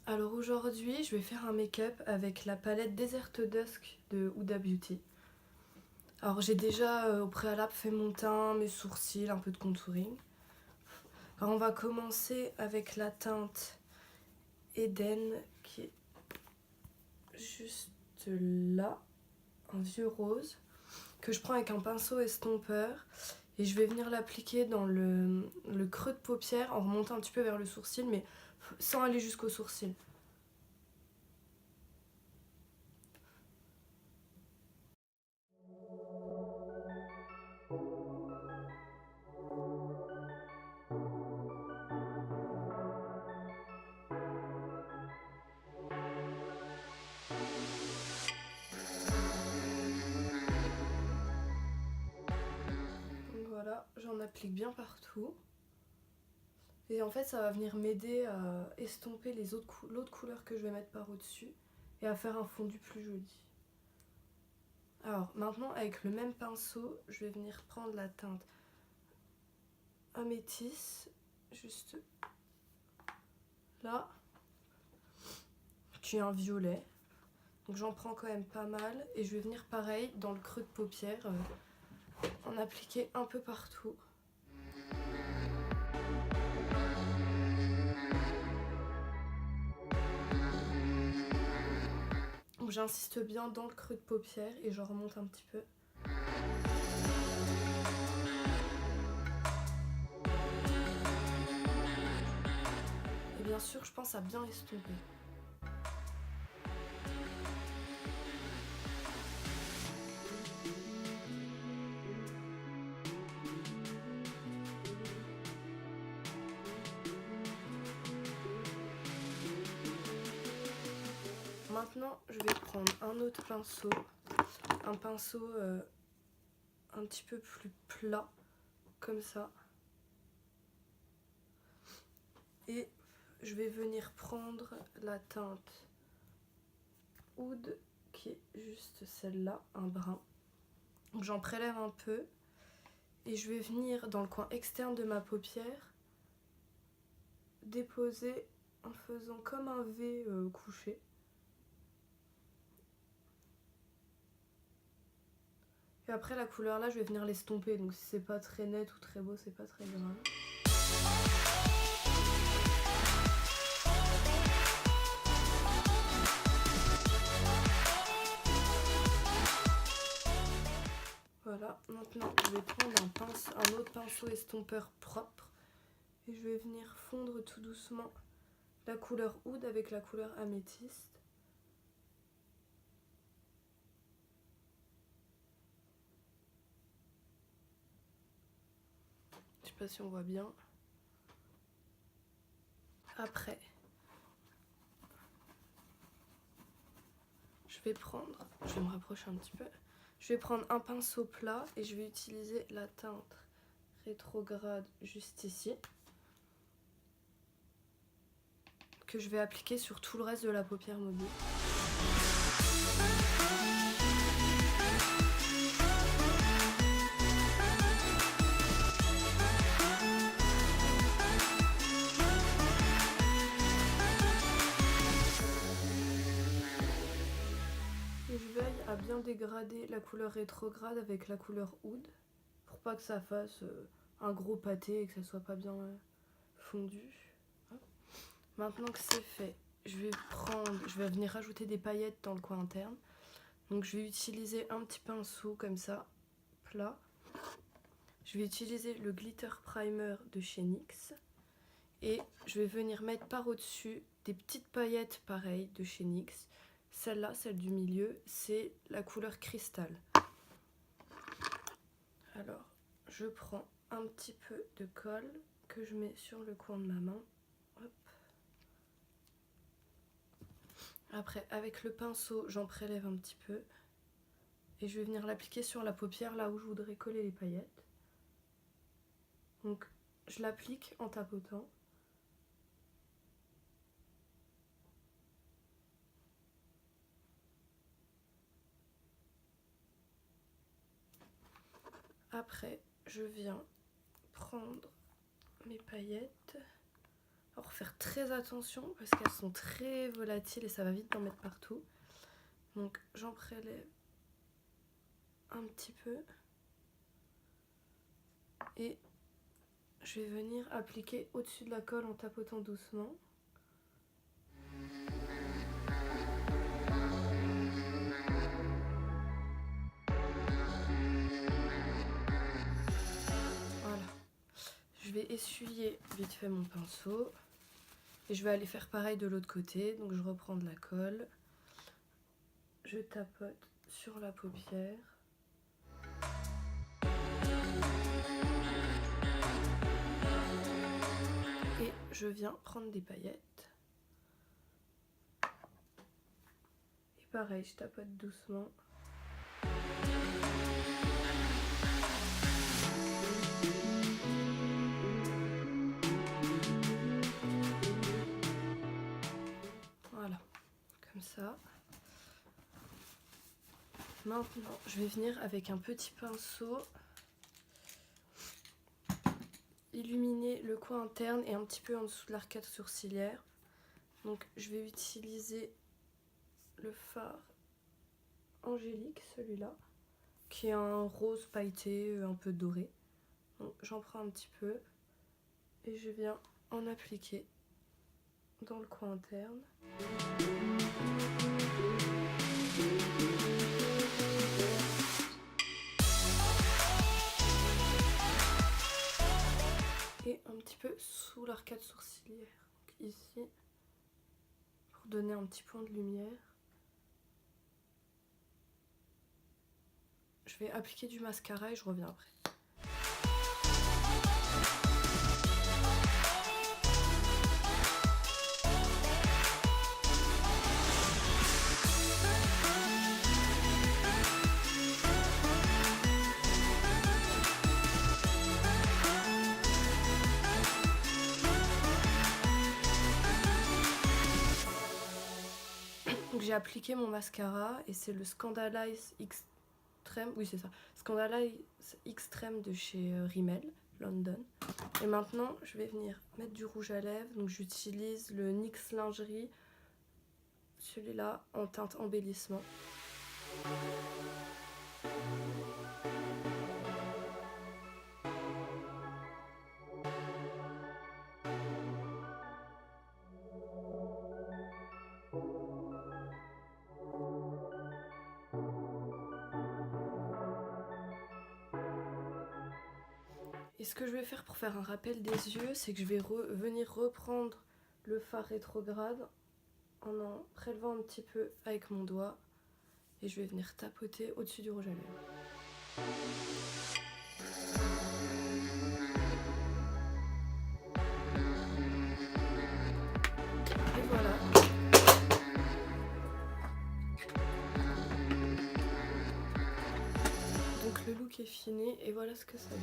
Alors aujourd'hui, je vais faire un make-up avec la palette Desert Dusk de Huda Beauty. Alors j'ai déjà au préalable fait mon teint, mes sourcils, un peu de contouring. Alors on va commencer avec la teinte Eden qui est juste là, un vieux rose, que je prends avec un pinceau estompeur. Et je vais venir l'appliquer dans le creux de paupière en remontant un petit peu vers le sourcil, mais sans aller jusqu'au sourcil. Donc voilà, j'en applique bien partout. Et en fait, ça va venir m'aider à estomper l'autre couleur que je vais mettre par au-dessus et à faire un fondu plus joli. Alors maintenant, avec le même pinceau, je vais venir prendre la teinte améthyste, juste là, qui est un violet. Donc j'en prends quand même pas mal et je vais venir pareil dans le creux de paupière, en appliquer un peu partout. Donc j'insiste bien dans le creux de paupière et j'en remonte un petit peu. Et bien sûr, je pense à bien estomper. Maintenant, je vais prendre un autre pinceau, un pinceau un petit peu plus plat, comme ça. Et je vais venir prendre la teinte Oud, qui est juste celle-là, un brun. Donc j'en prélève un peu et je vais venir dans le coin externe de ma paupière déposer en faisant comme un V couché. Et après la couleur là, je vais venir l'estomper, donc si c'est pas très net ou très beau, c'est pas très grave. Voilà, maintenant je vais prendre un autre pinceau estompeur propre et je vais venir fondre tout doucement la couleur Oud avec la couleur améthyste. Je sais pas si on voit bien. Après, je vais me rapprocher un petit peu. Je vais prendre un pinceau plat et je vais utiliser la teinte rétrograde juste ici, que je vais appliquer sur tout le reste de la paupière mobile. Et je veille à bien dégrader la couleur rétrograde avec la couleur Oud, pour pas que ça fasse un gros pâté et que ça soit pas bien fondu. Maintenant que c'est fait, je vais venir rajouter des paillettes dans le coin interne. Donc je vais utiliser un petit pinceau comme ça, plat. Je vais utiliser le glitter primer de chez NYX et je vais venir mettre par au-dessus des petites paillettes pareilles de chez NYX. Celle-là, celle du milieu, c'est la couleur cristal. Alors, je prends un petit peu de colle que je mets sur le coin de ma main. Hop. Après, avec le pinceau, j'en prélève un petit peu et je vais venir l'appliquer sur la paupière là où je voudrais coller les paillettes. Donc, je l'applique en tapotant. Après, je viens prendre mes paillettes Alors faire très attention parce qu'elles sont très volatiles et ça va vite d'en mettre partout. Donc j'en prélève un petit peu et je vais venir appliquer au-dessus de la colle en tapotant doucement. Voilà. Je vais essuyer vite fait mon pinceau et je vais aller faire pareil de l'autre côté. Donc je reprends de la colle, je tapote sur la paupière. Et je viens prendre des paillettes. Et pareil, je tapote doucement. Voilà, comme ça. Maintenant, je vais venir avec un petit pinceau illuminer le coin interne et un petit peu en dessous de l'arcade sourcilière. Donc je vais utiliser le fard Angélique, celui-là, qui est un rose pailleté, un peu doré. Donc j'en prends un petit peu et je viens en appliquer dans le coin interne. Et un petit peu sous l'arcade sourcilière, donc ici, pour donner un petit point de lumière. Je vais appliquer du mascara et je reviens après. Donc j'ai appliqué mon mascara et c'est le Scandalize Extreme, oui c'est ça, Scandalize Extreme de chez Rimmel, London. Et maintenant je vais venir mettre du rouge à lèvres, donc j'utilise le NYX Lingerie, celui-là en teinte embellissement. Et ce que je vais faire pour faire un rappel des yeux, c'est que je vais venir reprendre le fard rétrograde en prélevant un petit peu avec mon doigt et je vais venir tapoter au-dessus du rouge à lèvres. Et voilà. Donc le look est fini et voilà ce que ça donne.